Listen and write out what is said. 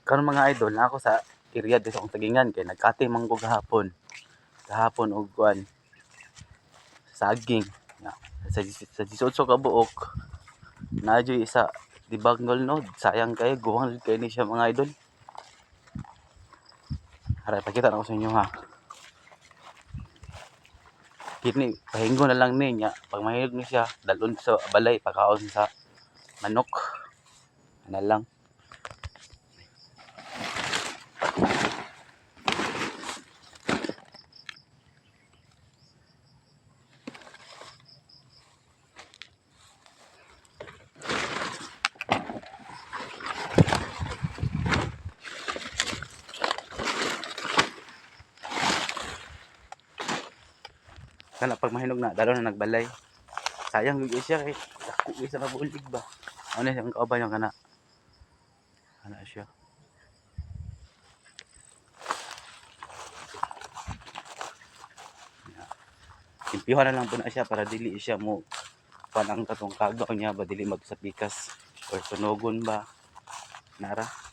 Karon mga idol na ako sa area dito sa Tagingan kay nagkati man ko gahapon og kuan saging na sa 18 ka buok nadyo isa dibagnol no sayang kayo guwang kay ni siya mga idol. Ara pakita na ko sa inyo ha. Kini pahingo na lang niya pag mahilog ni siya dalon sa balay pakaon sa manok na lang. Kana pag mahinog na dalon na nagbalay. Sayang gyud siya kay dako gyud sa mabulig ba. Ano yung kauban yung kana. Ana siya. Simpihan na lang po na siya para dili siya mo panang katong kagaw niya ba dili magsapikas or sunogon ba nara.